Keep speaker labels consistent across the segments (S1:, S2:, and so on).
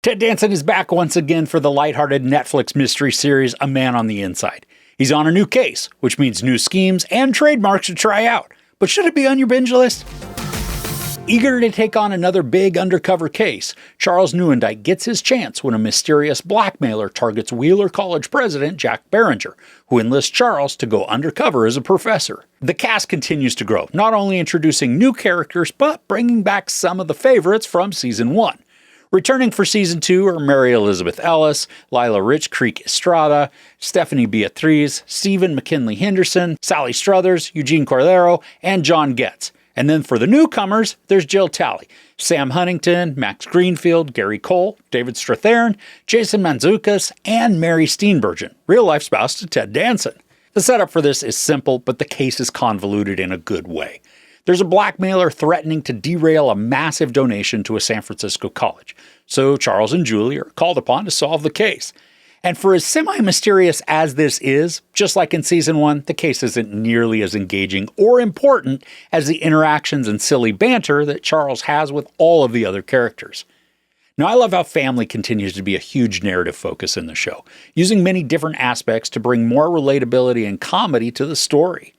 S1: Ted Danson is back once again for the lighthearted Netflix mystery series A Man on the Inside. He's on a new case, which means new schemes and trademarks to try out. But should it be on your binge list? Eager to take on another big undercover case, Charles Nieuwendyk gets his chance when a mysterious blackmailer targets Wheeler College president Jack Berenger, who enlists Charles to go undercover as a professor. The cast continues to grow, not only introducing new characters, but bringing back some of the favorites from Season 1. Returning for Season 2 are Mary Elizabeth Ellis, Lila Rich Creek Estrada, Stephanie Beatriz, Stephen McKinley Henderson, Sally Struthers, Eugene Cordero, and John Getz. And then for the newcomers, there's Jill Talley, Sam Huntington, Max Greenfield, Gary Cole, David Strathairn, Jason Mantzoukas, and Mary Steenburgen, real-life spouse to Ted Danson. The setup for this is simple, but the case is convoluted in a good way. There's a blackmailer threatening to derail a massive donation to a San Francisco college, so Charles and Julie are called upon to solve the case. And for as semi-mysterious as this is, just like in Season 1, the case isn't nearly as engaging or important as the interactions and silly banter that Charles has with all of the other characters. Now, I love how family continues to be a huge narrative focus in the show, using many different aspects to bring more relatability and comedy to the story.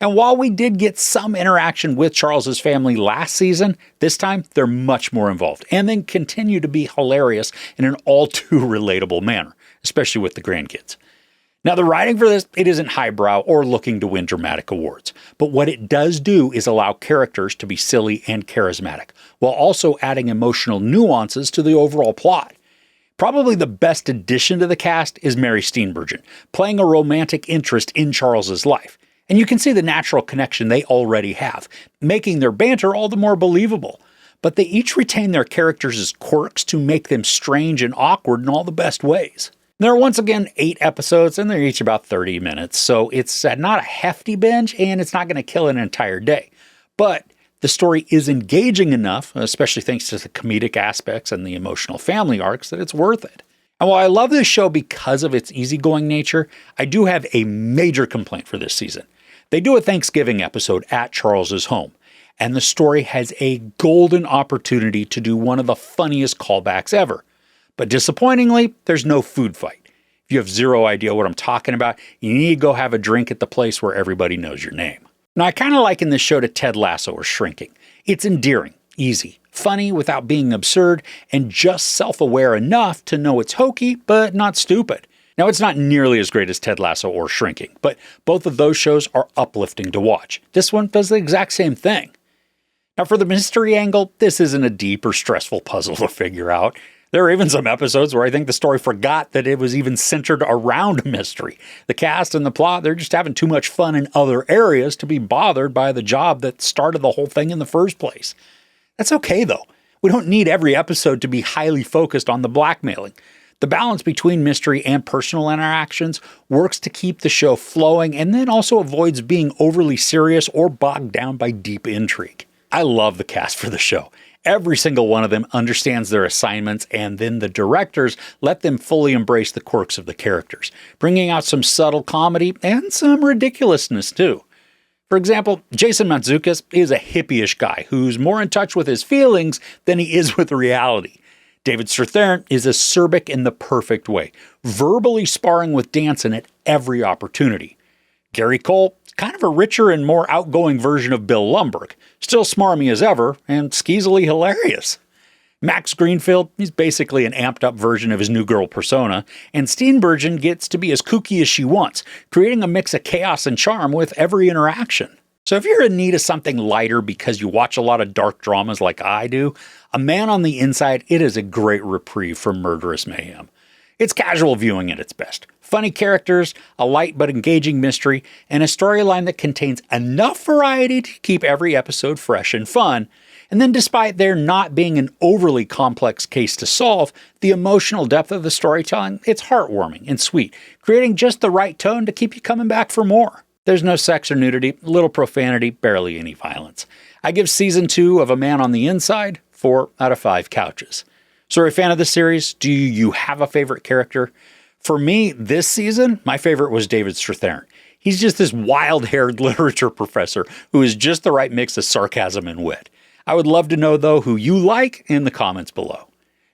S1: And while we did get some interaction with Charles's family last season, this time they're much more involved and then continue to be hilarious in an all too relatable manner, especially with the grandkids. Now, the writing for this, it isn't highbrow or looking to win dramatic awards, but what it does do is allow characters to be silly and charismatic, while also adding emotional nuances to the overall plot. Probably the best addition to the cast is Mary Steenburgen, playing a romantic interest in Charles's life. And you can see the natural connection they already have, making their banter all the more believable. But they each retain their characters' quirks to make them strange and awkward in all the best ways. There are once again 8 episodes, and they're each about 30 minutes, so it's not a hefty binge, and it's not going to kill an entire day. But the story is engaging enough, especially thanks to the comedic aspects and the emotional family arcs, that it's worth it. And while I love this show because of its easygoing nature, I do have a major complaint for this season. They do a Thanksgiving episode at Charles's home, and the story has a golden opportunity to do one of the funniest callbacks ever. But disappointingly, there's no food fight. If you have zero idea what I'm talking about, you need to go have a drink at the place where everybody knows your name. Now, I kind of liken this show to Ted Lasso or Shrinking. It's endearing, easy, funny without being absurd, and just self-aware enough to know it's hokey, but not stupid. Now, it's not nearly as great as Ted Lasso or Shrinking, but both of those shows are uplifting to watch. This one does the exact same thing. Now, for the mystery angle, this isn't a deep or stressful puzzle to figure out. There are even some episodes where I think the story forgot that it was even centered around a mystery. The cast and the plot, they're just having too much fun in other areas to be bothered by the job that started the whole thing in the first place. That's okay, though. We don't need every episode to be highly focused on the blackmailing. The balance between mystery and personal interactions works to keep the show flowing and then also avoids being overly serious or bogged down by deep intrigue. I love the cast for the show. Every single one of them understands their assignments, and then the directors let them fully embrace the quirks of the characters, bringing out some subtle comedy and some ridiculousness too. For example, Jason Mantzoukas is a hippie-ish guy who's more in touch with his feelings than he is with reality. David Strathairn is acerbic in the perfect way, verbally sparring with Danson at every opportunity. Gary Cole, kind of a richer and more outgoing version of Bill Lumbergh, still smarmy as ever and skeezily hilarious. Max Greenfield, he's basically an amped-up version of his new girl persona, and Steenburgen gets to be as kooky as she wants, creating a mix of chaos and charm with every interaction. So if you're in need of something lighter because you watch a lot of dark dramas like I do, A Man on the Inside, it is a great reprieve from murderous mayhem. It's casual viewing at its best. Funny characters, a light but engaging mystery, and a storyline that contains enough variety to keep every episode fresh and fun. And then despite there not being an overly complex case to solve, the emotional depth of the storytelling, it's heartwarming and sweet, creating just the right tone to keep you coming back for more. There's no sex or nudity, little profanity, barely any violence. I give Season 2 of A Man on the Inside 4 out of 5 couches. So are you a fan of the series? Do you have a favorite character? For me, this season, my favorite was David Strathairn. He's just this wild-haired literature professor who is just the right mix of sarcasm and wit. I would love to know, though, who you like in the comments below.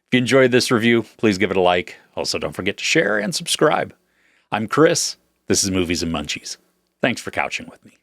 S1: If you enjoyed this review, please give it a like. Also, don't forget to share and subscribe. I'm Chris. This is Movies and Munchies. Thanks for couching with me.